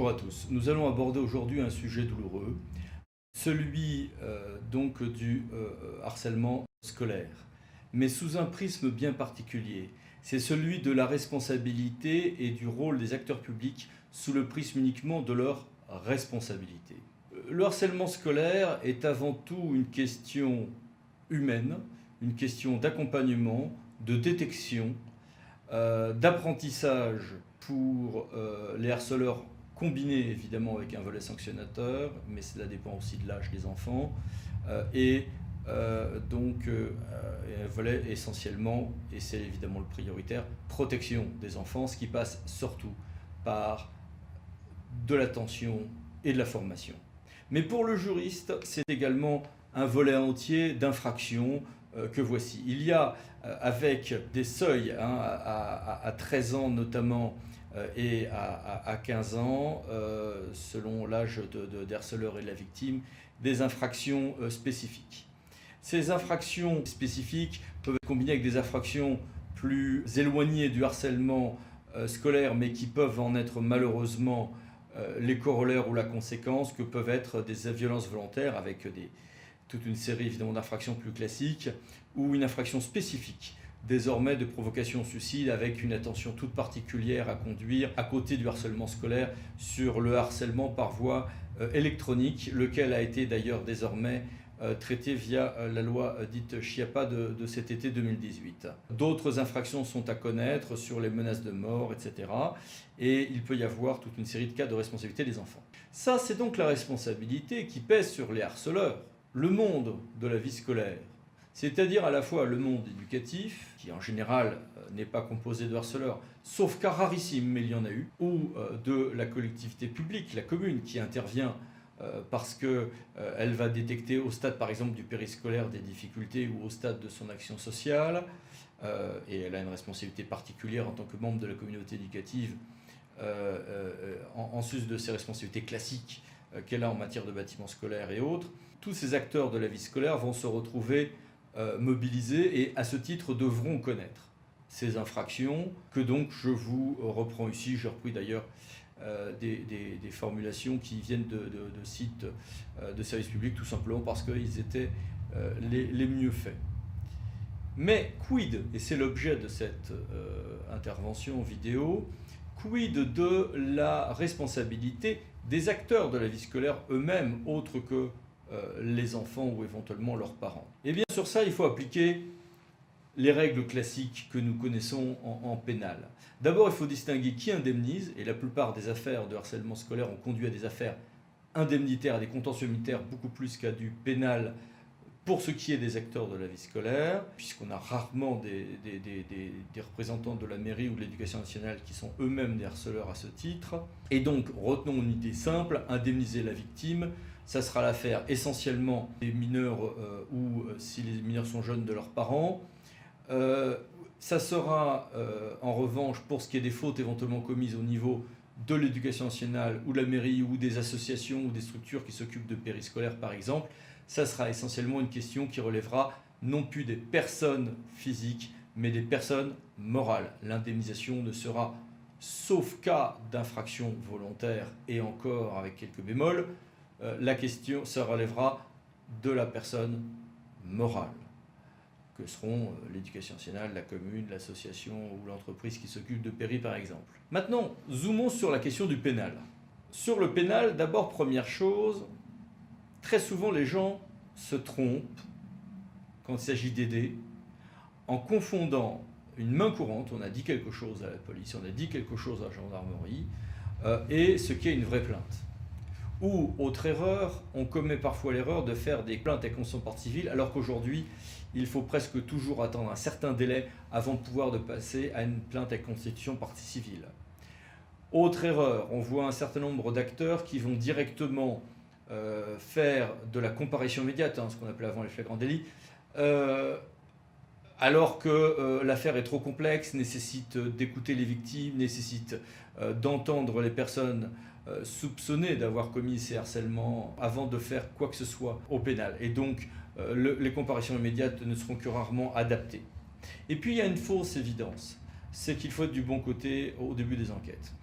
Bonjour à tous. Nous allons aborder aujourd'hui un sujet douloureux, celui donc du harcèlement scolaire, mais sous un prisme bien particulier. C'est celui de la responsabilité et du rôle des acteurs publics sous le prisme uniquement de leur responsabilité. Le harcèlement scolaire est avant tout une question humaine, une question d'accompagnement, de détection, d'apprentissage pour les harceleurs, combiné évidemment avec un volet sanctionnateur, mais cela dépend aussi de l'âge des enfants, et donc un volet essentiellement, et c'est évidemment le prioritaire, protection des enfants, ce qui passe surtout par de l'attention et de la formation. Mais pour le juriste, c'est également un volet entier d'infractions que voici. Il y a avec des seuils à 13 ans notamment et à 15 ans, selon l'âge des harceleurs et de la victime, des infractions spécifiques. Ces infractions spécifiques peuvent être combinées avec des infractions plus éloignées du harcèlement scolaire, mais qui peuvent en être malheureusement les corollaires ou la conséquence, que peuvent être des violences volontaires avec toute une série évidemment d'infractions plus classiques, ou une infraction spécifique désormais de provocation au suicide, avec une attention toute particulière à conduire à côté du harcèlement scolaire sur le harcèlement par voie électronique, lequel a été d'ailleurs désormais traité via la loi dite Schiappa de cet été 2018. D'autres infractions sont à connaître sur les menaces de mort, etc. Et il peut y avoir toute une série de cas de responsabilité des enfants. Ça, c'est donc la responsabilité qui pèse sur les harceleurs. Le monde de la vie scolaire, c'est-à-dire à la fois le monde éducatif, qui en général n'est pas composé de harceleurs, sauf cas rarissime, mais il y en a eu, ou de la collectivité publique, la commune, qui intervient parce qu'elle va détecter au stade par exemple du périscolaire des difficultés, ou au stade de son action sociale, et elle a une responsabilité particulière en tant que membre de la communauté éducative, en sus de ses responsabilités classiques qu'elle a en matière de bâtiments scolaires et autres. Tous ces acteurs de la vie scolaire vont se retrouver mobilisés et à ce titre devront connaître ces infractions que donc je vous reprends ici. J'ai repris d'ailleurs des formulations qui viennent de sites de services publics, tout simplement parce qu'ils étaient les mieux faits. Mais quid, et c'est l'objet de cette intervention vidéo, quid de la responsabilité des acteurs de la vie scolaire eux-mêmes, autres que les enfants ou éventuellement leurs parents? Eh bien sur ça, il faut appliquer les règles classiques que nous connaissons en pénal. D'abord, il faut distinguer qui indemnise, et la plupart des affaires de harcèlement scolaire ont conduit à des affaires indemnitaires, à des contentieux militaires, beaucoup plus qu'à du pénal pour ce qui est des acteurs de la vie scolaire, puisqu'on a rarement des représentants de la mairie ou de l'éducation nationale qui sont eux-mêmes des harceleurs à ce titre. Et donc, retenons une idée simple, indemniser la victime, ça sera l'affaire essentiellement des mineurs ou, si les mineurs sont jeunes, de leurs parents. Ça sera en revanche, pour ce qui est des fautes éventuellement commises au niveau de l'éducation nationale ou de la mairie ou des associations ou des structures qui s'occupent de périscolaire par exemple, ça sera essentiellement une question qui relèvera non plus des personnes physiques, mais des personnes morales. L'indemnisation ne sera, sauf cas d'infraction volontaire, et encore avec quelques bémols, la question se relèvera de la personne morale, que seront l'éducation nationale, la commune, l'association ou l'entreprise qui s'occupe de péri par exemple. Maintenant, zoomons sur la question du pénal. Sur le pénal, d'abord, première chose, très souvent les gens se trompent quand il s'agit d'aider en confondant une main courante, on a dit quelque chose à la police, on a dit quelque chose à la gendarmerie, et ce qui est une vraie plainte. Ou, autre erreur, on commet parfois l'erreur de faire des plaintes avec constitution de partie civile, alors qu'aujourd'hui, il faut presque toujours attendre un certain délai avant de pouvoir passer à une plainte avec constitution de partie civile. Autre erreur, on voit un certain nombre d'acteurs qui vont directement faire de la comparution immédiate, ce qu'on appelait avant les flagrants délits, alors que l'affaire est trop complexe, nécessite d'écouter les victimes, nécessite d'entendre les personnes soupçonnées d'avoir commis ces harcèlements avant de faire quoi que ce soit au pénal. Et donc, les comparutions immédiates ne seront que rarement adaptées. Et puis, il y a une fausse évidence, c'est qu'il faut être du bon côté au début des enquêtes.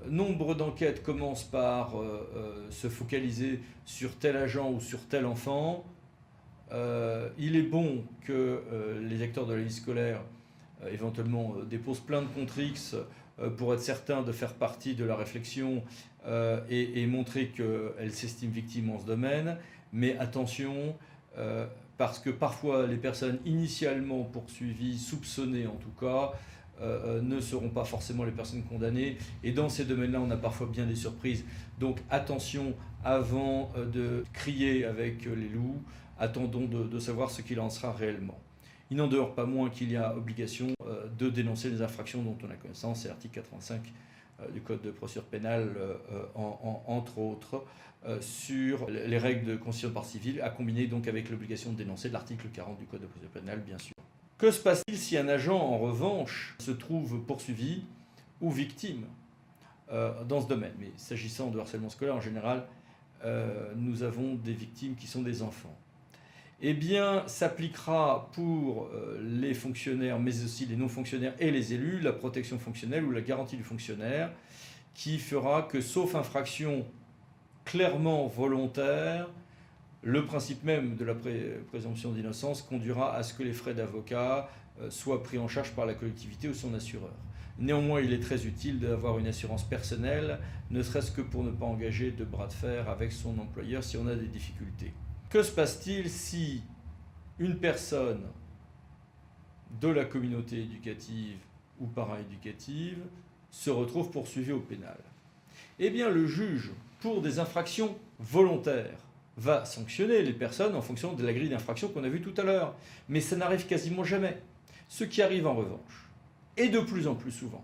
Nombre d'enquêtes commencent par se focaliser sur tel agent ou sur tel enfant. Il est bon que les acteurs de la vie scolaire éventuellement déposent plainte contre X pour être certains de faire partie de la réflexion et montrer qu'elles s'estiment victimes en ce domaine. Mais attention, parce que parfois les personnes initialement poursuivies, soupçonnées en tout cas, ne seront pas forcément les personnes condamnées. Et dans ces domaines-là, on a parfois bien des surprises. Donc attention, avant de crier avec les loups, attendons de savoir ce qu'il en sera réellement. Il n'en demeure pas moins qu'il y a obligation de dénoncer les infractions dont on a connaissance, c'est l'article 85 du Code de procédure pénale, entre autres, sur les règles de constitution de partie civile, à combiner donc avec l'obligation de dénoncer de l'article 40 du Code de procédure pénale, bien sûr. Que se passe-t-il si un agent, en revanche, se trouve poursuivi ou victime dans ce domaine? Mais s'agissant de harcèlement scolaire, en général, nous avons des victimes qui sont des enfants. Eh bien, s'appliquera pour les fonctionnaires, mais aussi les non-fonctionnaires et les élus, la protection fonctionnelle ou la garantie du fonctionnaire, qui fera que, sauf infraction clairement volontaire, le principe même de la présomption d'innocence conduira à ce que les frais d'avocat soient pris en charge par la collectivité ou son assureur. Néanmoins, il est très utile d'avoir une assurance personnelle, ne serait-ce que pour ne pas engager de bras de fer avec son employeur si on a des difficultés. Que se passe-t-il si une personne de la communauté éducative ou paraéducative se retrouve poursuivie au pénal? Eh bien, le juge, pour des infractions volontaires, va sanctionner les personnes en fonction de la grille d'infraction qu'on a vue tout à l'heure. Mais ça n'arrive quasiment jamais. Ce qui arrive en revanche, et de plus en plus souvent,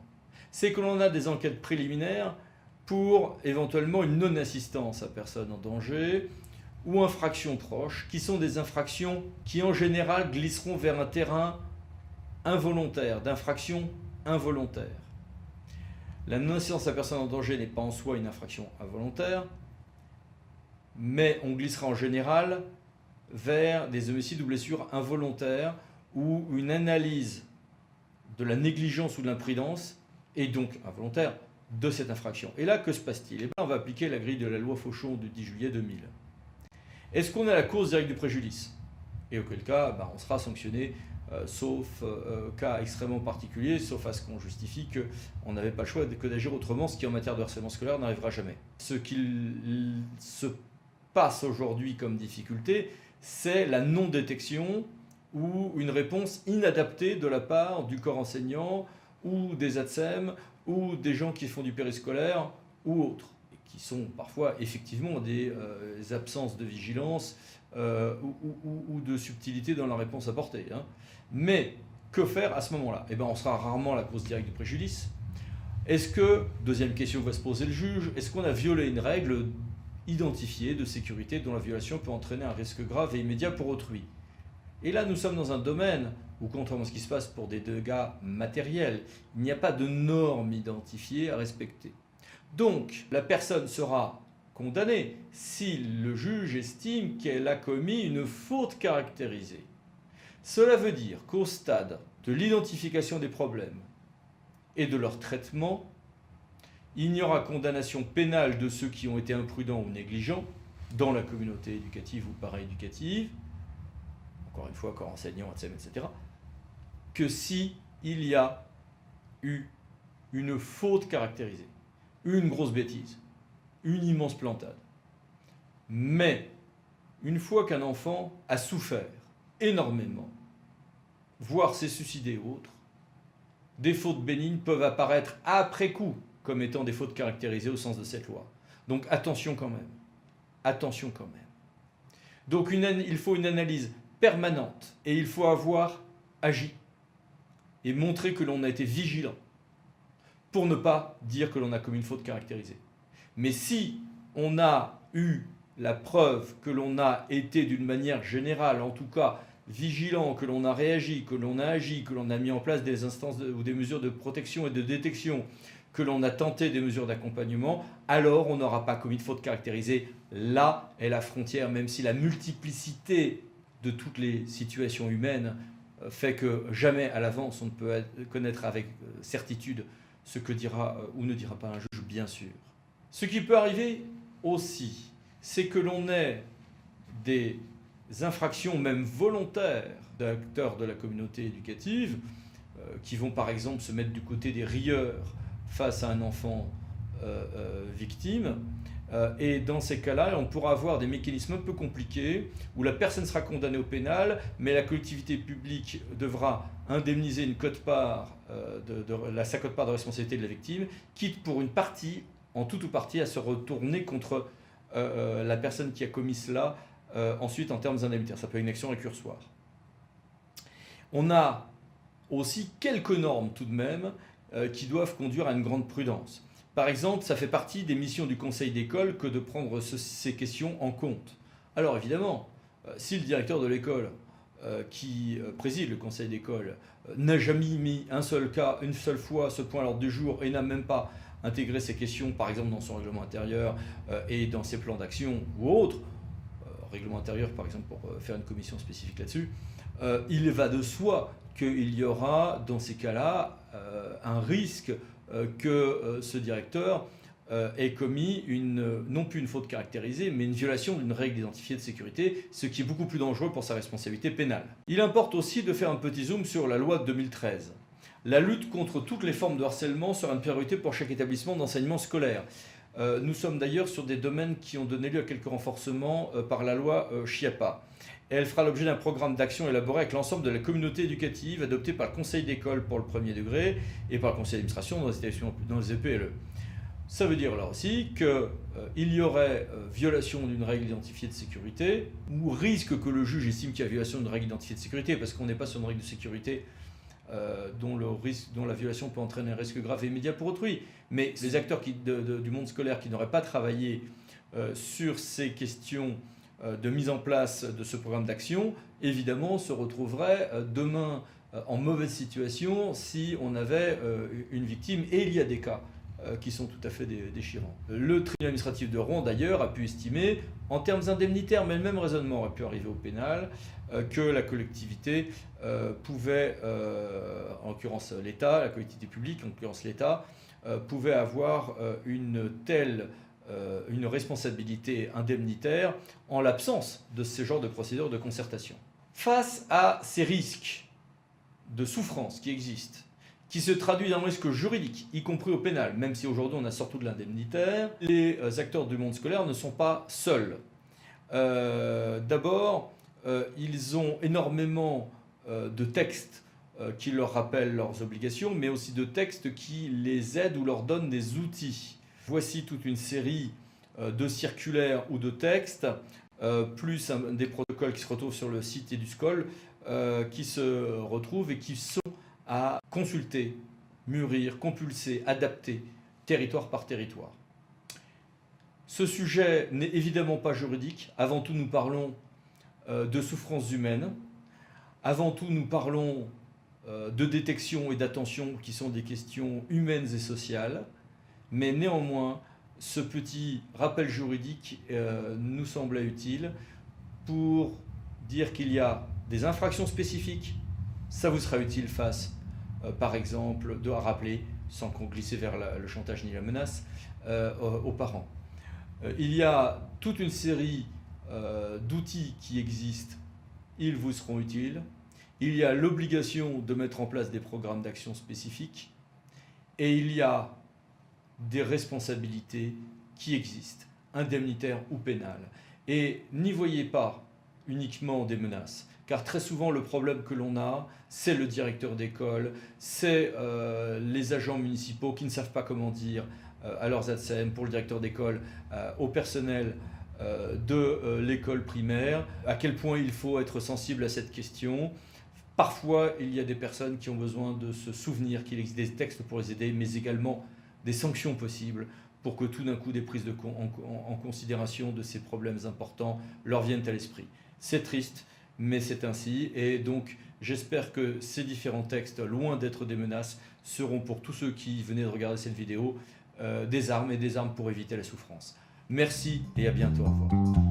c'est que l'on a des enquêtes préliminaires pour éventuellement une non-assistance à personne en danger ou infractions proches, qui sont des infractions qui en général glisseront vers un terrain involontaire, d'infraction involontaire. La non-assistance à personne en danger n'est pas en soi une infraction involontaire, mais on glissera en général vers des homicides ou blessures involontaires où une analyse de la négligence ou de l'imprudence est donc involontaire de cette infraction. Et là, que se passe-t-il? Eh bien, on va appliquer la grille de la loi Fauchon du 10 juillet 2000. Est-ce qu'on a la cause directe du préjudice? Et auquel cas, on sera sanctionné, sauf cas extrêmement particulier, sauf à ce qu'on justifie qu'on n'avait pas le choix que d'agir autrement, ce qui en matière de harcèlement scolaire n'arrivera jamais. Ce qu'il se passe aujourd'hui comme difficulté, c'est la non-détection ou une réponse inadaptée de la part du corps enseignant ou des ATSEM ou des gens qui font du périscolaire ou autres, et qui sont parfois effectivement des absences de vigilance ou de subtilité dans la réponse apportée. Mais que faire à ce moment-là? Eh bien, on sera rarement la cause directe du préjudice. Est-ce que, deuxième question va se poser le juge, est-ce qu'on a violé une règle identifiée de sécurité dont la violation peut entraîner un risque grave et immédiat pour autrui? Et là, nous sommes dans un domaine où, contrairement à ce qui se passe pour des dégâts matériels, il n'y a pas de normes identifiées à respecter. Donc, la personne sera condamnée si le juge estime qu'elle a commis une faute caractérisée. Cela veut dire qu'au stade de l'identification des problèmes et de leur traitement, il n'y aura condamnation pénale de ceux qui ont été imprudents ou négligents dans la communauté éducative ou paraéducative, encore une fois, corps enseignant, etc., que si il y a eu une faute caractérisée, une grosse bêtise, une immense plantade. Mais une fois qu'un enfant a souffert énormément, voire s'est suicidé ou autre, des fautes bénignes peuvent apparaître après coup comme étant des fautes caractérisées au sens de cette loi. Donc attention quand même. Attention quand même. Donc il faut une analyse permanente et il faut avoir agi et montrer que l'on a été vigilant pour ne pas dire que l'on a commis une faute caractérisée. Mais si on a eu la preuve que l'on a été d'une manière générale, en tout cas vigilant, que l'on a réagi, que l'on a agi, que l'on a mis en place des instances ou des mesures de protection et de détection, que l'on a tenté des mesures d'accompagnement, alors on n'aura pas commis de faute caractérisée. Là est la frontière, même si la multiplicité de toutes les situations humaines fait que jamais à l'avance on ne peut connaître avec certitude ce que dira ou ne dira pas un juge, bien sûr. Ce qui peut arriver aussi, c'est que l'on ait des infractions, même volontaires, d'acteurs de la communauté éducative, qui vont par exemple se mettre du côté des rieurs face à un enfant victime. Et dans ces cas-là, on pourra avoir des mécanismes un peu compliqués où la personne sera condamnée au pénal, mais la collectivité publique devra indemniser une quote-part, sa quote-part de responsabilité de la victime, quitte pour une partie, en tout ou partie, à se retourner contre la personne qui a commis cela ensuite en termes indemnitaires. Ça peut être une action récursoire. On a aussi quelques normes tout de même qui doivent conduire à une grande prudence. Par exemple, ça fait partie des missions du conseil d'école que de prendre ces questions en compte. Alors évidemment, si le directeur de l'école qui préside le conseil d'école n'a jamais mis une seule fois ce point à l'ordre du jour et n'a même pas intégré ces questions, par exemple dans son règlement intérieur et dans ses plans d'action ou autres, règlement intérieur par exemple pour faire une commission spécifique là-dessus, il va de soi qu'il y aura dans ces cas-là un risque que ce directeur ait commis non plus une faute caractérisée, mais une violation d'une règle identifiée de sécurité, ce qui est beaucoup plus dangereux pour sa responsabilité pénale. Il importe aussi de faire un petit zoom sur la loi de 2013. La lutte contre toutes les formes de harcèlement sera une priorité pour chaque établissement d'enseignement scolaire. Nous sommes d'ailleurs sur des domaines qui ont donné lieu à quelques renforcements par la loi Schiappa. Et elle fera l'objet d'un programme d'action élaboré avec l'ensemble de la communauté éducative, adopté par le conseil d'école pour le premier degré et par le conseil d'administration dans les EPLE. Ça veut dire là aussi qu'il y aurait violation d'une règle identifiée de sécurité, ou risque que le juge estime qu'il y a violation d'une règle identifiée de sécurité, parce qu'on n'est pas sur une règle de sécurité dont la violation peut entraîner un risque grave et immédiat pour autrui. Mais les acteurs du monde scolaire qui n'auraient pas travaillé sur ces questions de mise en place de ce programme d'action, évidemment, se retrouveraient demain en mauvaise situation si on avait une victime, et il y a des cas qui sont tout à fait déchirants. Le tribunal administratif de Rouen, d'ailleurs, a pu estimer, en termes indemnitaires, mais le même raisonnement aurait pu arriver au pénal, que la collectivité pouvait, en l'occurrence l'État, la collectivité publique, en l'occurrence l'État, pouvait avoir une responsabilité indemnitaire en l'absence de ce genre de procédure de concertation. Face à ces risques de souffrance qui existent, qui se traduisent dans un risque juridique, y compris au pénal, même si aujourd'hui on a surtout de l'indemnitaire, les acteurs du monde scolaire ne sont pas seuls. D'abord, ils ont énormément de textes qui leur rappellent leurs obligations, mais aussi de textes qui les aident ou leur donnent des outils. Voici toute une série de circulaires ou de textes, plus des protocoles qui se retrouvent sur le site EduScol, qui se retrouvent et qui sont à consulter, mûrir, compulser, adapter, territoire par territoire. Ce sujet n'est évidemment pas juridique. Avant tout, nous parlons de souffrances humaines. Avant tout, nous parlons de détection et d'attention, qui sont des questions humaines et sociales. Mais néanmoins, ce petit rappel juridique nous semblait utile pour dire qu'il y a des infractions spécifiques. Ça vous sera utile face, par exemple, à rappeler, sans qu'on glisse vers le chantage ni la menace, aux parents. Il y a toute une série d'outils qui existent, ils vous seront utiles. Il y a l'obligation de mettre en place des programmes d'action spécifiques. Et il y a des responsabilités qui existent, indemnitaires ou pénales. Et n'y voyez pas uniquement des menaces, car très souvent le problème que l'on a, c'est le directeur d'école, c'est les agents municipaux qui ne savent pas comment dire à leurs ATSEM, pour le directeur d'école, au personnel de l'école primaire, à quel point il faut être sensible à cette question. Parfois, il y a des personnes qui ont besoin de se souvenir qu'il existe des textes pour les aider, mais également des sanctions possibles pour que tout d'un coup des prises en considération de ces problèmes importants leur viennent à l'esprit. C'est triste, mais c'est ainsi. Et donc, j'espère que ces différents textes, loin d'être des menaces, seront pour tous ceux qui venaient de regarder cette vidéo des armes, et des armes pour éviter la souffrance. Merci et à bientôt. Au revoir.